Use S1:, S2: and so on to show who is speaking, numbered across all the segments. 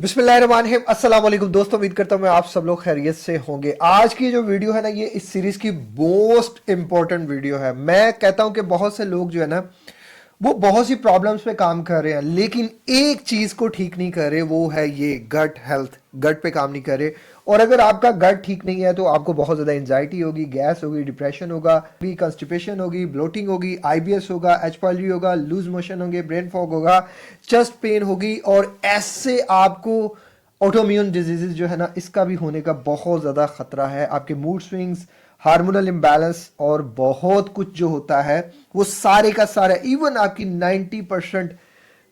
S1: बिस्मिल्लाहिर्रहमानिर्रहीम। अस्सलाम वालेकुम दोस्तों, उम्मीद करता हूँ मैं आप सब लोग खैरियत से होंगे। आज की जो वीडियो है ना, ये इस सीरीज की मोस्ट इंपॉर्टेंट वीडियो है। मैं कहता हूँ कि बहुत से लोग जो है ना, वो बहुत सी प्रॉब्लम्स पे काम कर रहे हैं, लेकिन एक चीज को ठीक नहीं कर रहे, वो है ये गट हेल्थ। गट पे काम नहीं कर रहे। और अगर आपका गट ठीक नहीं है तो आपको बहुत ज्यादा एंजाइटी होगी, गैस होगी, डिप्रेशन होगा, कंस्टिपेशन होगी, ब्लोटिंग होगी, आईबीएस होगा, एच पाइलरी होगा, लूज मोशन होंगे, ब्रेन फॉग होगा, चेस्ट पेन होगी, और ऐसे आपको ऑटोम्यून डिजीजेस जो है ना, इसका भी होने का बहुत ज़्यादा खतरा है। आपके मूड स्विंग्स, हार्मोनल इम्बैलेंस और बहुत कुछ जो होता है, वो सारे का सारा, इवन आपकी 90%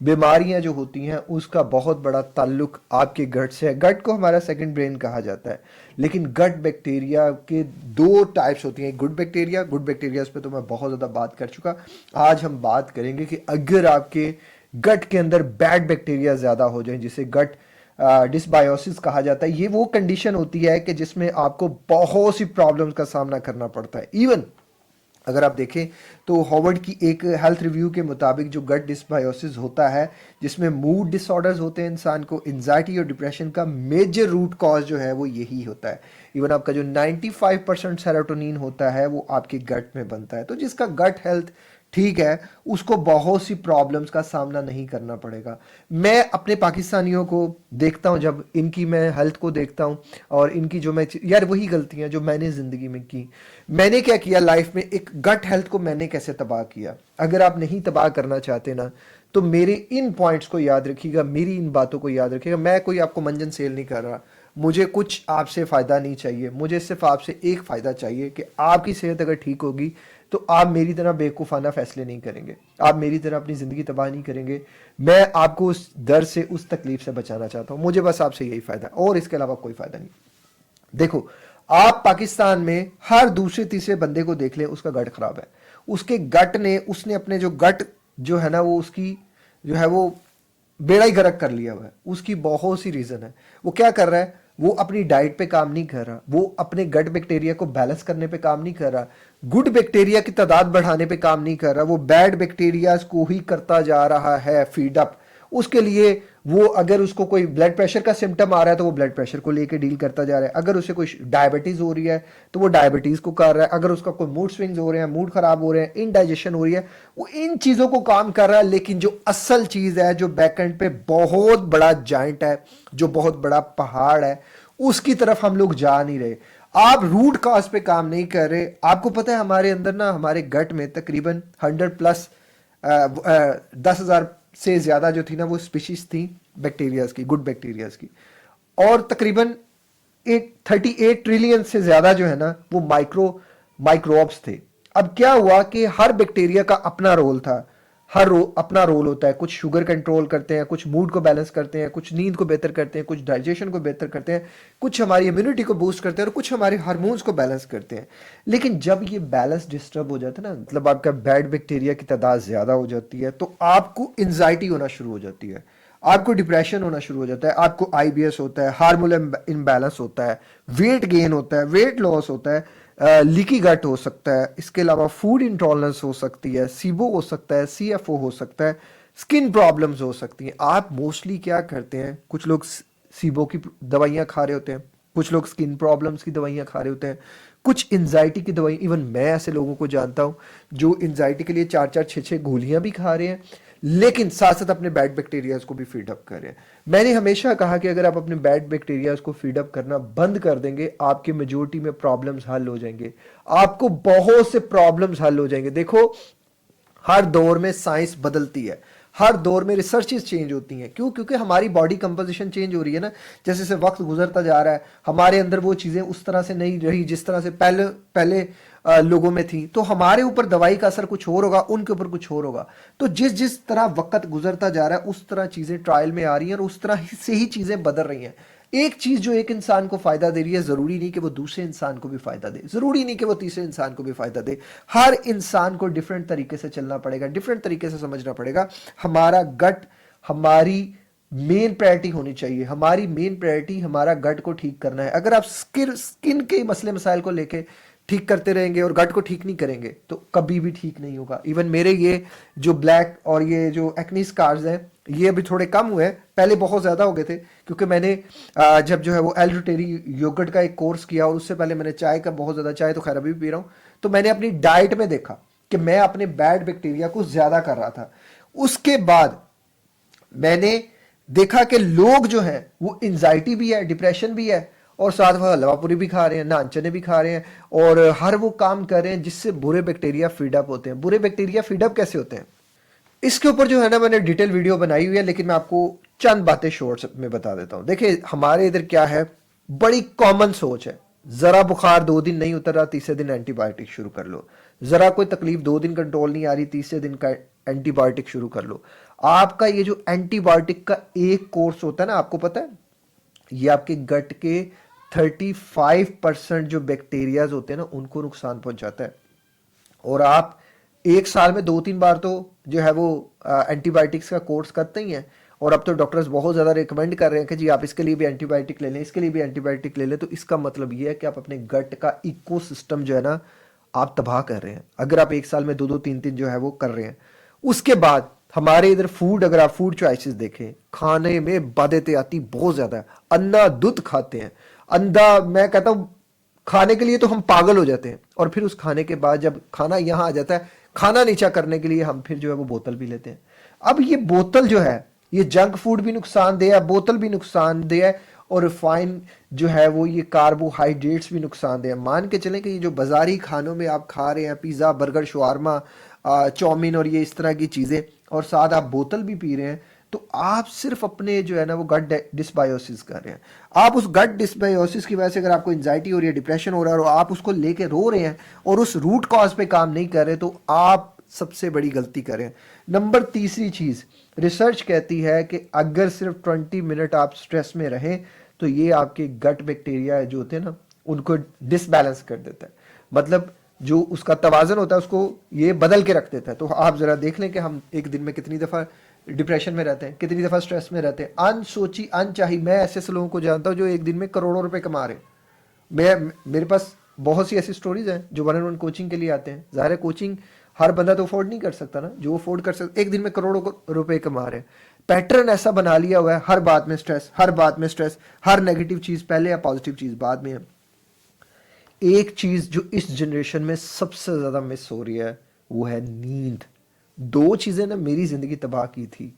S1: बीमारियां जो होती हैं उसका बहुत बड़ा ताल्लुक आपके गट से है। गट को हमारा सेकंड ब्रेन कहा जाता है। लेकिन गट बैक्टीरिया के दो टाइप्स होती हैं, गुड बैक्टीरिया पे तो मैं बहुत ज़्यादा बात कर चुका। आज हम बात करेंगे कि अगर आपके गट के अंदर बैड बैक्टीरिया ज़्यादा हो जाए, जिसे गट डिसबायोसिस कहा जाता है, ये वो कंडीशन होती है कि जिसमें आपको बहुत सी प्रॉब्लम्स का सामना करना पड़ता है। इवन अगर आप देखें तो हार्वर्ड की एक हेल्थ रिव्यू के मुताबिक जो गट डिसबायोसिस होता है, जिसमें मूड डिसऑर्डर्स होते हैं, इंसान को एंजाइटी और डिप्रेशन का मेजर रूट कॉज जो है वो यही होता है। इवन आपका जो 95% सेरोटोनिन होता है वो आपके गट में बनता है। तो जिसका गट हेल्थ ठीक है, उसको बहुत सी प्रॉब्लम्स का सामना नहीं करना पड़ेगा। मैं अपने पाकिस्तानियों को देखता हूं, जब इनकी मैं हेल्थ को देखता हूं और इनकी जो मैं यार वही गलतियां जो मैंने जिंदगी में की। मैंने क्या किया लाइफ में, एक गट हेल्थ को मैंने कैसे तबाह किया। अगर आप नहीं तबाह करना चाहते ना, तो मेरे इन पॉइंट्स को याद रखिएगा, मेरी इन बातों को याद रखिएगा। मैं कोई आपको मंजन सेल नहीं कर रहा, मुझे कुछ आपसे फ़ायदा नहीं चाहिए। मुझे सिर्फ आपसे एक फ़ायदा चाहिए कि आपकी सेहत अगर ठीक होगी तो आप मेरी तरह बेवकूफ़ाना फैसले नहीं करेंगे, आप मेरी तरह अपनी ज़िंदगी तबाह नहीं करेंगे। मैं आपको उस दर्द से, उस तकलीफ से बचाना चाहता हूँ। मुझे बस आपसे यही फ़ायदा है और इसके अलावा कोई फ़ायदा नहीं। देखो, आप पाकिस्तान में हर दूसरे तीसरे बंदे को देख लें, उसका गट खराब है। उसके गट ने, उसने अपने जो गट जो है ना, वो उसकी जो है वो बेड़ा ही गर्क कर लिया हुआ है। उसकी बहुत सी रीज़न है। वो क्या कर रहा है, वो अपनी डाइट पे काम नहीं कर रहा, वो अपने गट बैक्टीरिया को बैलेंस करने पे काम नहीं कर रहा, गुड बैक्टीरिया की तादाद बढ़ाने पे काम नहीं कर रहा, वो बैड बैक्टीरिया को ही करता जा रहा है फीड अप। उसके लिए वो, अगर उसको कोई ब्लड प्रेशर का सिम्टम आ रहा है तो वो ब्लड प्रेशर को लेके डील करता जा रहा है। अगर उसे कोई डायबिटीज हो रही है तो वो डायबिटीज को कर रहा है। अगर उसका कोई मूड स्विंग्स हो रहे हैं, मूड खराब हो रहे हैं, इनडाइजेशन हो रही है, वो इन चीजों को काम कर रहा है। लेकिन जो असल चीज है, जो बैकएंड पे बहुत बड़ा जाइंट है, जो बहुत बड़ा पहाड़ है, उसकी तरफ हम लोग जा नहीं रहे। आप रूट कॉज पे काम नहीं कर रहे। आपको पता है हमारे अंदर ना, हमारे गट में तकरीबन 100+ 10,000 से ज्यादा जो थी ना, वो स्पीशीज थी बैक्टीरियाज की, गुड बैक्टीरियाज की। और तकरीबन 38 ट्रिलियन से ज्यादा जो है ना, वो माइक्रोब्स थे। अब क्या हुआ कि हर बैक्टीरिया का अपना रोल था। अपना रोल होता है। कुछ शुगर कंट्रोल करते हैं, कुछ मूड को बैलेंस करते हैं, कुछ नींद को बेहतर करते हैं, कुछ डाइजेशन को बेहतर करते हैं, कुछ हमारी इम्यूनिटी को बूस्ट करते हैं और कुछ हमारे हार्मोन्स को बैलेंस करते हैं। लेकिन जब ये बैलेंस डिस्टर्ब हो जाता है ना, मतलब आपका बैड बैक्टीरिया की तादाद ज्यादा हो जाती है, तो आपको एंजाइटी होना शुरू हो जाती है, आपको डिप्रेशन होना शुरू हो जाता है, आपको आईबीएस होता है, हार्मोनल इम्बैलेंस होता है, वेट गेन होता है, वेट लॉस होता है, लीकी गट हो सकता है। इसके अलावा फूड इंटॉलरेंस हो सकती है, सीबो हो सकता है, सीएफओ हो सकता है, स्किन प्रॉब्लम्स हो सकती हैं। आप मोस्टली क्या करते हैं, कुछ लोग सीबो की दवाइयाँ खा रहे होते हैं, कुछ लोग स्किन प्रॉब्लम्स की दवाइयाँ खा रहे होते हैं, कुछ एंजाइटी की दवाई, इवन मैं ऐसे लोगों को जानता हूँ जो एंजाइटी के लिए 4-4 6-6 गोलियां भी खा रहे हैं, लेकिन साथ साथ अपने बैड बैक्टीरियाज को भी फीड अप कर रहे हैं। मैंने हमेशा कहा कि अगर आप अपने बैड बैक्टीरियाज को फीड अप करना बंद कर देंगे, आपके मेजोरिटी में प्रॉब्लम्स हल हो जाएंगे। आपको बहुत से प्रॉब्लम्स हल हो जाएंगे। देखो, हर दौर में साइंस बदलती है, हर दौर में रिसर्चेस चेंज होती हैं। क्यों? क्योंकि हमारी बॉडी कंपोजिशन चेंज हो रही है ना। जैसे जैसे वक्त गुजरता जा रहा है, हमारे अंदर वो चीज़ें उस तरह से नहीं रही जिस तरह से पहले पहले लोगों में थी। तो हमारे ऊपर दवाई का असर कुछ और होगा, उनके ऊपर कुछ और होगा। तो जिस जिस तरह वक्त गुजरता जा रहा है, उस तरह चीज़ें ट्रायल में आ रही हैं और उस तरह से ही चीज़ें बदल रही हैं। एक चीज जो एक इंसान को फायदा दे रही है, जरूरी नहीं कि वो दूसरे इंसान को भी फायदा दे, जरूरी नहीं कि वो तीसरे इंसान को भी फायदा दे। हर इंसान को डिफरेंट तरीके से चलना पड़ेगा, डिफरेंट तरीके से समझना पड़ेगा। हमारा गट हमारी मेन प्रायोरिटी होनी चाहिए। हमारी मेन प्रायोरिटी हमारा गट को ठीक करना है। अगर आप स्किन के मसले मसाइल को लेके ठीक करते रहेंगे और गट को ठीक नहीं करेंगे तो कभी भी ठीक नहीं होगा। इवन मेरे ये जो ब्लैक और ये जो एक्नी स्कार्स हैं ये अभी थोड़े कम हुए हैं, पहले बहुत ज़्यादा हो गए थे क्योंकि मैंने जब जो है वो एल्यूटेरी योगर्ट का एक कोर्स किया और उससे पहले मैंने चाय का बहुत ज़्यादा, चाय तो खैर अभी भी पी रहा हूँ, तो मैंने अपनी डाइट में देखा कि मैं अपने बैड बैक्टीरिया को ज़्यादा कर रहा था। उसके बाद मैंने देखा कि लोग जो हैं वो एंजाइटी भी है, डिप्रेशन भी है और साथ वह हलवा पूरी भी खा रहे हैं, नान चने भी खा रहे हैं और हर वो काम कर रहे हैं जिससे बुरे बैक्टीरिया फीडअप होते हैं। बुरे बैक्टीरिया फीडअप कैसे होते हैं इसके ऊपर जो है ना मैंने डिटेल वीडियो बनाई हुई है, लेकिन मैं आपको चंद बातें शॉर्ट्स में बता देता हूं। देखिए हमारे इधर क्या है, बड़ी कॉमन सोच है, जरा बुखार 2 दिन नहीं उतर रहा तीसरे दिन एंटीबायोटिक शुरू कर लो, जरा कोई तकलीफ 2 दिन कंट्रोल नहीं आ रही तीसरे दिन का एंटीबायोटिक शुरू कर लो। आपका ये जो एंटीबायोटिक का एक कोर्स होता है ना, आपको पता है ये आपके गट के 35% जो बैक्टीरियाज होते हैं ना उनको नुकसान पहुंचाता है। और आप एक साल में 2-3 बार तो जो है वो एंटीबायोटिक्स का कोर्स करते ही हैं। और अब तो डॉक्टर्स बहुत ज़्यादा रिकमेंड कर रहे हैं कि जी आप इसके लिए भी एंटीबायोटिक ले लें, इसके लिए भी एंटीबायोटिक ले लें। तो इसका मतलब ये है कि आप अपने गट का इकोसिस्टम जो है ना आप तबाह कर रहे हैं, अगर आप एक साल में 2-2 3-3 जो है वो कर रहे हैं। उसके बाद हमारे इधर फूड, अगर आप फूड चॉइसेस देखें, खाने में बादेते आती बहुत ज़्यादा है। अंधा दूध खाते हैं, अंधा, मैं कहता हूँ खाने के लिए तो हम पागल हो जाते हैं और फिर उस खाने के बाद जब खाना यहाँ आ जाता है, खाना नीचा करने के लिए हम फिर जो है वो बोतल भी लेते हैं। अब ये बोतल जो है ये जंक फूड भी नुकसानदेह है, बोतल भी नुकसानदेह है और रिफाइन जो है वो ये कार्बोहाइड्रेट्स भी नुकसानदेह है। मान के चलें कि ये जो बाजारी खानों में आप खा रहे हैं, पिज़्ज़ा, बर्गर, शवारमा, चाउमीन और ये इस तरह की चीज़ें, और साथ आप बोतल भी पी रहे हैं, तो आप सिर्फ अपने जो है ना वो गट डिस्बायोसिस कर रहे हैं। आप उस गट डिस्बायोसिस की वजह से अगर आपको एंजाइटी हो रही है, डिप्रेशन हो रहा है और आप उसको लेके रो रहे हैं और उस रूट कॉज पे काम नहीं कर रहे, तो आप सबसे बड़ी गलती करें। नंबर तीसरी चीज़, रिसर्च कहती है कि अगर सिर्फ 20 मिनट आप स्ट्रेस में रहें तो ये आपके गट बैक्टीरिया जो होते हैं ना उनको डिसबैलेंस कर देता है, मतलब जो उसका तवाज़न होता है उसको ये बदल के रख देता है। तो आप ज़रा देख लें कि हम एक दिन में कितनी दफ़ा डिप्रेशन में रहते हैं, कितनी दफ़ा स्ट्रेस में रहते हैं, अनसोची अनचाही। मैं ऐसे लोगों को जानता हूँ जो एक दिन में करोड़ों रुपए कमा रहे हैं। मेरे पास बहुत सी ऐसी स्टोरीज हैं जो 1-on-1 कोचिंग के लिए आते हैं। ज़ाहिर है कोचिंग हर बंदा तो अफोर्ड नहीं कर सकता ना, जो अफोर्ड कर सकता एक दिन में करोड़ों रुपए कमा रहे हैं। पैटर्न ऐसा बना लिया हुआ है, हर बात में स्ट्रेस, हर बात में स्ट्रेस, हर नेगेटिव चीज़ पहले या पॉजिटिव चीज़ बाद में है। एक चीज़ जो इस जनरेशन में सबसे ज़्यादा मिस हो रही है वो है नींद। 2 चीज़ें ना मेरी ज़िंदगी तबाह की थी,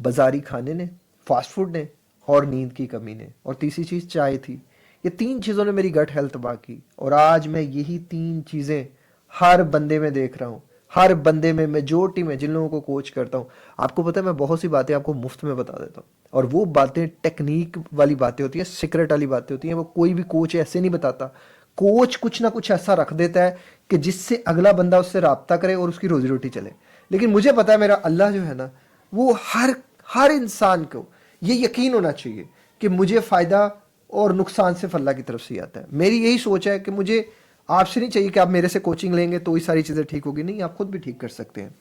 S1: बाजारी खाने ने, फास्ट फूड ने और नींद की कमी ने, और तीसरी चीज़ चाय थी। ये 3 चीज़ों ने मेरी गट हेल्थ तबाह की और आज मैं यही 3 चीज़ें हर बंदे में देख रहा हूँ, हर बंदे में, मेजोरिटी में जिन लोगों को कोच करता हूँ। आपको पता है मैं बहुत सी बातें आपको मुफ्त में बता देता हूँ और वो बातें टेक्निक वाली बातें होती हैं, सीक्रेट वाली बातें होती हैं, वो कोई भी कोच ऐसे नहीं बताता। कोच कुछ ना कुछ ऐसा रख देता है कि जिससे अगला बंदा उससे राब्ता करे और उसकी रोजी रोटी चले। लेकिन मुझे पता है मेरा अल्लाह जो है ना वो हर इंसान को ये यकीन होना चाहिए कि मुझे फ़ायदा और नुकसान सिर्फ अल्लाह की तरफ से ही आता है। मेरी यही सोच है कि मुझे आपसे नहीं चाहिए कि आप मेरे से कोचिंग लेंगे तो ये सारी चीज़ें ठीक होगी, नहीं, आप खुद भी ठीक कर सकते हैं।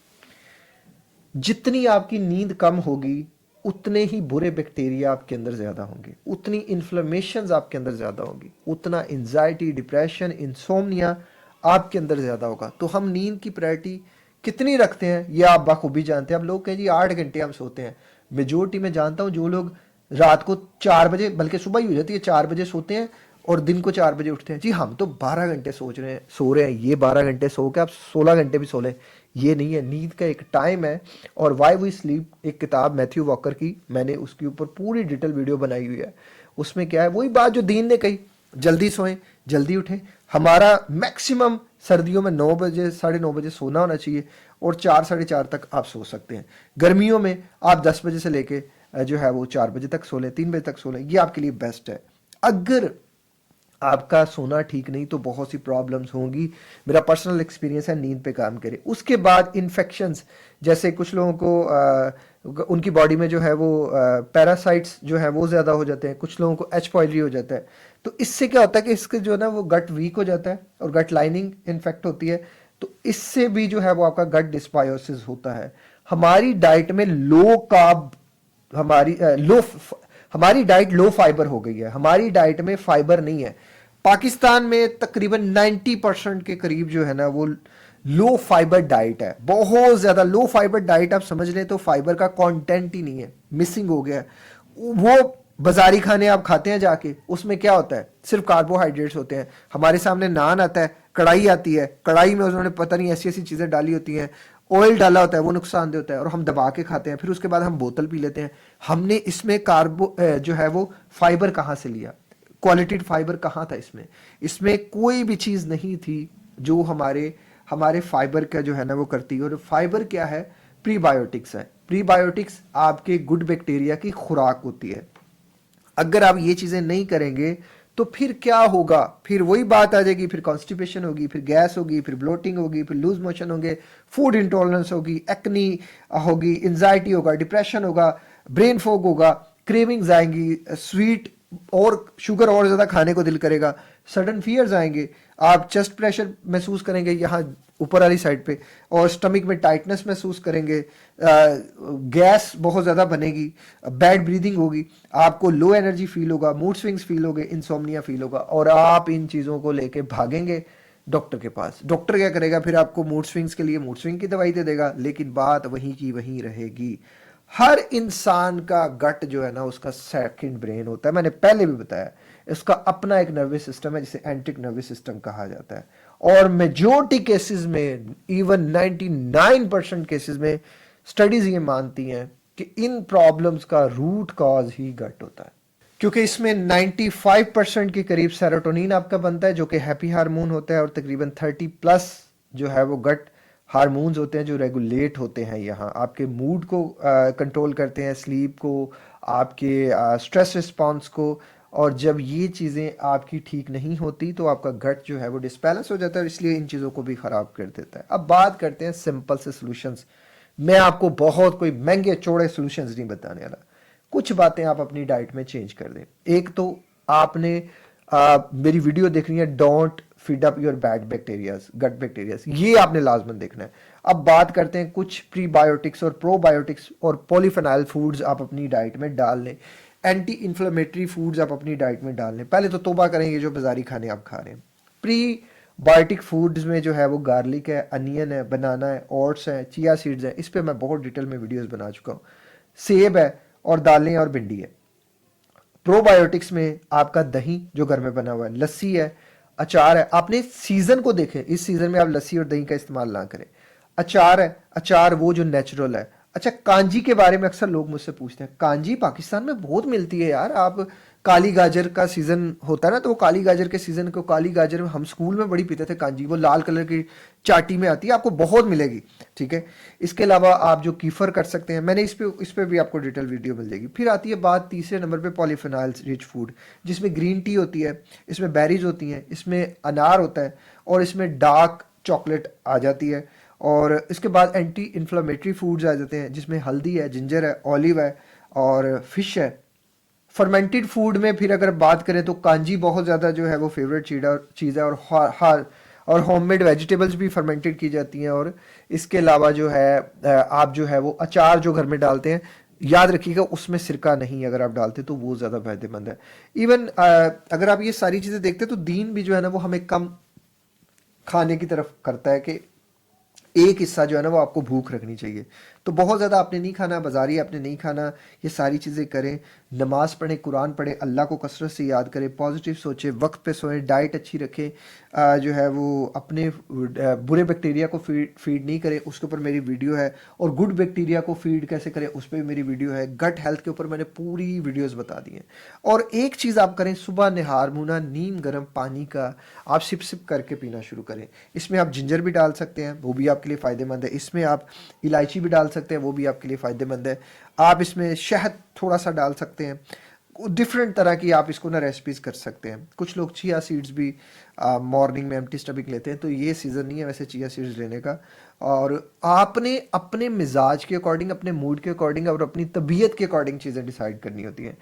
S1: जितनी आपकी नींद कम होगी उतने ही बुरे बैक्टीरिया आपके अंदर ज़्यादा होंगे, उतनी इन्फ्लेमेशन आपके अंदर ज़्यादा होगी, उतना एंजाइटी, डिप्रेशन, इंसोम्निया आपके अंदर ज़्यादा होगा। तो हम नींद की प्रायोरिटी कितनी रखते हैं ये आप बखूबी जानते हैं। अब लोग कहें जी 8 घंटे हम सोते हैं, मेजोरिटी में जानता हूँ जो लोग रात को 4 बजे, बल्कि सुबह ही हो जाती है, 4 बजे सोते हैं और दिन को 4 बजे उठते हैं। जी हम तो 12 घंटे सो रहे हैं। ये 12 घंटे सो के आप 16 घंटे भी सो लें, ये नहीं है। नींद का एक टाइम है। और वाई वी स्लीप एक किताब मैथ्यू वॉकर की, मैंने उसके ऊपर पूरी डिटेल वीडियो बनाई हुई है। उसमें क्या है, वही बात जो दीन ने कही, जल्दी सोएं, जल्दी उठें। हमारा मैक्सिमम सर्दियों में 9 बजे, 9:30 बजे सोना होना चाहिए और 4, 4:30 तक आप सो सकते हैं। गर्मियों में आप 10 बजे से लेके जो है वो 4 बजे तक सो लें, 3 बजे तक सो लें, ये आपके लिए बेस्ट है। अगर आपका सोना ठीक नहीं तो बहुत सी प्रॉब्लम्स होंगी। मेरा पर्सनल एक्सपीरियंस है, नींद पे काम करें। उसके बाद इन्फेक्शंस, जैसे कुछ लोगों को उनकी बॉडी में जो है वो पैरासाइट्स जो है वो ज़्यादा हो जाते हैं, कुछ लोगों को एच पॉइलरी हो जाता है। तो इससे क्या होता है कि इसके जो है ना वो गट वीक हो जाता है और गट लाइनिंग इन्फेक्ट होती है, तो इससे भी जो है वो आपका गट डिस्बायोसिस होता है। हमारी डाइट में लो कार्ब, हमारी डाइट लो फाइबर हो गई है। हमारी डाइट में फाइबर नहीं है। पाकिस्तान में तकरीबन 90% के करीब जो है ना वो लो फाइबर डाइट है, बहुत ज़्यादा लो फाइबर डाइट। आप समझ लें तो फाइबर का कंटेंट ही नहीं है, मिसिंग हो गया है। वो बाजारी खाने आप खाते हैं जाके, उसमें क्या होता है, सिर्फ कार्बोहाइड्रेट्स होते हैं। हमारे सामने नान आता है, कढ़ाई आती है, कढ़ाई में उन्होंने पता नहीं ऐसी ऐसी चीज़ें डाली होती हैं, ऑयल डाला होता है, वो नुकसानदेह होता है, और हम दबा के खाते हैं। फिर उसके बाद हम बोतल पी लेते हैं। हमने इसमें जो है वो फाइबर कहाँ से लिया, क्वालिटेड फाइबर कहाँ था इसमें? इसमें कोई भी चीज़ नहीं थी जो हमारे हमारे फाइबर का जो है ना वो करती है। और फाइबर क्या है? प्रीबायोटिक्स है। प्रीबायोटिक्स आपके गुड बैक्टीरिया की खुराक होती है। अगर आप ये चीज़ें नहीं करेंगे तो फिर क्या होगा? फिर वही बात आ जाएगी, फिर कॉन्स्टिपेशन होगी, फिर गैस होगी, फिर ब्लोटिंग होगी, फिर लूज मोशन होंगे, फूड इंटॉलरेंस होगी, एक्नी होगी, एंजाइटी होगा, डिप्रेशन होगा, ब्रेन फॉग होगा, क्रेविंग्स आएंगी, स्वीट और शुगर और ज़्यादा खाने को दिल करेगा, सडन फियर्स आएंगे, आप चेस्ट प्रेशर महसूस करेंगे यहाँ ऊपर वाली साइड पे, और स्टमक में टाइटनेस महसूस करेंगे, गैस बहुत ज़्यादा बनेगी, बैड ब्रीदिंग होगी, आपको लो एनर्जी फील होगा, मूड स्विंग्स फील होगे, इंसोम्निया फील होगा, और आप इन चीज़ों को लेके भागेंगे डॉक्टर के पास। डॉक्टर क्या करेगा? फिर आपको मूड स्विंग्स के लिए मूड स्विंग की दवाई दे देगा, लेकिन बात वहीं की वहीं रहेगी। हर इंसान का गट जो है ना उसका सेकंड ब्रेन होता है, मैंने पहले भी बताया। इसका अपना एक नर्वस सिस्टम है जिसे एंटिक नर्वस सिस्टम कहा जाता है। और मेजोरिटी केसेस में, इवन 99% केसेस में स्टडीज ये मानती हैं कि इन प्रॉब्लम्स का रूट कॉज ही गट होता है, क्योंकि इसमें 95% के करीब सेरोटोनिन आपका बनता है जो कि हैप्पी हार्मोन होता है, और तकरीबन 30+ जो है वो गट हार्मोन्स होते हैं जो रेगुलेट होते हैं, यहाँ आपके मूड को कंट्रोल करते हैं, स्लीप को, आपके स्ट्रेस रिस्पॉन्स को। और जब ये चीज़ें आपकी ठीक नहीं होती तो आपका गट जो है वो डिसबैलेंस हो जाता है, इसलिए इन चीज़ों को भी ख़राब कर देता है। अब बात करते हैं सिंपल से सॉल्यूशंस। मैं आपको बहुत कोई महंगे चौड़े सॉल्यूशंस नहीं बताने वाला, कुछ बातें आप अपनी डाइट में चेंज कर दें। एक तो आपने मेरी वीडियो देखनी है, don't feed up your bad bacterias, gut bacterias, ये आपने लाजमन देखना है। अब बात करते हैं कुछ प्रीबायोटिक्स और प्रोबायोटिक्स और पॉलीफेनाइल फूड्स आप अपनी डाइट में डाल लें, एंटी इन्फ्लेमेटरी फूड्स आप अपनी डाइट में डाल लें। पहले तो तौबा करेंगे जो बाजारी खाने आप खा रहे हैं। प्रीबायोटिक फूड्स में जो है वो गार्लिक है, अनियन है, बनाना है, ओट्स है, चिया सीड्स है, इस पर मैं बहुत डिटेल में वीडियोस बना चुका हूँ, सेब है, और दालें और भिंडी है। प्रोबायोटिक्स में आपका दही जो घर में बना हुआ है, लस्सी है, अचार है। आपने सीजन को देखें, इस सीजन में आप लस्सी और दही का इस्तेमाल ना करें। अचार है, अचार वो जो नेचुरल है। अच्छा, कांजी के बारे में अक्सर लोग मुझसे पूछते हैं, कांजी पाकिस्तान में बहुत मिलती है यार। आप काली गाजर का सीजन होता है ना, तो वो काली गाजर के सीजन को, काली गाजर में हम स्कूल में बड़ी पीते थे कांजी, वो लाल कलर की चाटी में आती है, आपको बहुत मिलेगी, ठीक है। इसके अलावा आप जो कीफर कर सकते हैं, मैंने इस पे भी आपको डिटेल वीडियो मिल जाएगी। फिर आती है बात तीसरे नंबर पे पॉलीफेनॉल्स रिच फूड, जिसमें ग्रीन टी होती है, इसमें बेरीज होती हैं, इसमें अनार होता है, और इसमें डार्क चॉकलेट आ जाती है। और इसके बाद एंटी इन्फ्लेमेटरी फूड्स आ जाते हैं, जिसमें हल्दी है, जिंजर है, ऑलिव है, और फिश है। फर्मेंटेड फूड में फिर अगर बात करें तो कांजी बहुत ज़्यादा जो है वो फेवरेट चीज़ है, और होममेड वेजिटेबल्स भी फर्मेंटेड की जाती हैं। और इसके अलावा जो है आप जो है वो अचार जो घर में डालते हैं, याद रखिएगा उसमें सिरका नहीं अगर आप डालते तो वो ज़्यादा फायदेमंद है। इवन अगर आप ये सारी चीज़ें देखते हैं तो दीन भी जो है ना वो हमें कम खाने की तरफ करता है कि एक हिस्सा जो है ना वो आपको भूख रखनी चाहिए। तो बहुत ज़्यादा आपने नहीं खाना, बाजारी आपने नहीं खाना, ये सारी चीज़ें करें। नमाज़ पढ़ें, कुरान पढ़ें, अल्लाह को कसरत से याद करें, पॉजिटिव सोचें, वक्त पे सोएं, डाइट अच्छी रखें, जो है वो अपने बुरे बैक्टीरिया को फीड नहीं करें, उसके ऊपर मेरी वीडियो है। और गुड बैक्टीरिया को फीड कैसे करें उस पर भी मेरी वीडियो है। गट हेल्थ के ऊपर मैंने पूरी वीडियोज़ बता दी हैं। और एक चीज़ आप करें, सुबह निहार मुना नीम गर्म पानी का आप सिप सिप करके पीना शुरू करें। इसमें आप जिंजर भी डाल सकते हैं, वो भी आपके लिए फ़ायदेमंद है। इसमें आप इलायची भी डाल सकते हैं, वो भी आपके लिए फ़ायदेमंद है। आप इसमें शहद थोड़ा सा डाल सकते हैं। डिफरेंट तरह की आप इसको ना रेसिपीज कर सकते हैं। कुछ लोग चिया सीड्स भी मॉर्निंग में एम्प्टी स्टमक लेते हैं, तो ये सीज़न नहीं है वैसे चिया सीड्स लेने का। और आपने अपने मिजाज के अकॉर्डिंग, अपने मूड के अकॉर्डिंग और अपनी तबीयत के अकॉर्डिंग चीज़ें डिसाइड करनी होती हैं।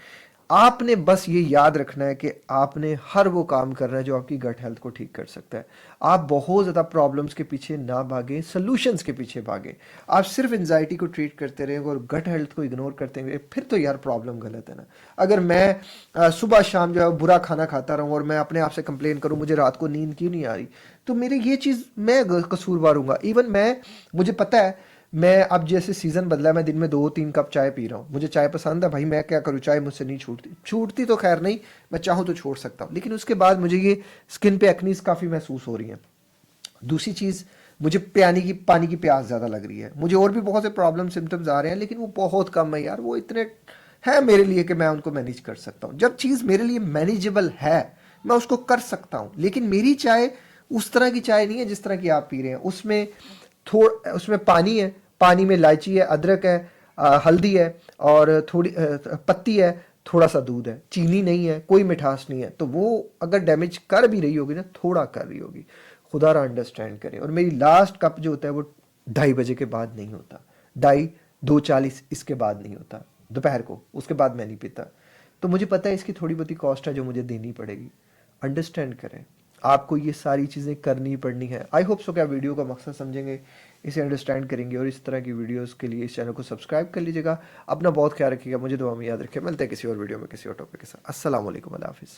S1: आपने बस ये याद रखना है कि आपने हर वो काम करना है जो आपकी गट हेल्थ को ठीक कर सकता है। आप बहुत ज़्यादा प्रॉब्लम्स के पीछे ना भागें, सॉल्यूशंस के पीछे भागें। आप सिर्फ एंजाइटी को ट्रीट करते रहेंगे और गट हेल्थ को इग्नोर करते रहेंगे, फिर तो यार प्रॉब्लम गलत है ना। अगर मैं सुबह शाम जो है बुरा खाना खाता रहूँ और मैं अपने आप से कंप्लेन करूँ मुझे रात को नींद क्यों नहीं आ रही, तो मेरे ये चीज़ मैं कसूरवार हूँगा। इवन मुझे पता है, मैं अब जैसे सीज़न बदला है, मैं दिन में 2-3 कप चाय पी रहा हूँ। मुझे चाय पसंद है भाई, मैं क्या करूँ, चाय मुझसे नहीं छूटती तो खैर नहीं, मैं चाहूँ तो छोड़ सकता हूँ, लेकिन उसके बाद मुझे ये स्किन पे एक्नीज काफ़ी महसूस हो रही है। दूसरी चीज़, मुझे पानी की प्यास ज़्यादा लग रही है। मुझे और भी बहुत से प्रॉब्लम सिम्टम्स आ रहे हैं, लेकिन वो बहुत कम है यार, वो इतने हैं मेरे लिए कि मैं उनको मैनेज कर सकता हूँ। जब चीज़ मेरे लिए मैनेजेबल है, मैं उसको कर सकता हूँ। लेकिन मेरी चाय उस तरह की चाय नहीं है जिस तरह की आप पी रहे हैं। उसमें पानी है, पानी में इलायची है, अदरक है, हल्दी है और थोड़ी पत्ती है, थोड़ा सा दूध है, चीनी नहीं है, कोई मिठास नहीं है। तो वो अगर डैमेज कर भी रही होगी ना, थोड़ा कर रही होगी, खुदा रहा अंडरस्टैंड करें। और मेरी लास्ट कप जो होता है वो 2:30 बजे के बाद नहीं होता, 2:40 इसके बाद नहीं होता दोपहर को, उसके बाद मैं नहीं पीता। तो मुझे पता है इसकी थोड़ी बहुत कॉस्ट है जो मुझे देनी पड़ेगी। अंडरस्टैंड करें, आपको ये सारी चीज़ें करनी पड़नी है। आई होप सो कि आप वीडियो का मकसद समझेंगे, इसे अंडरस्टैंड करेंगे और इस तरह की वीडियोस के लिए इस चैनल को सब्सक्राइब कर लीजिएगा। अपना बहुत ख्याल रखिएगा, मुझे दुआ में याद रखिए। मिलते हैं किसी और वीडियो में किसी और टॉपिक के साथ। अस्सलाम वालेकुम, अल्लाह हाफिज़।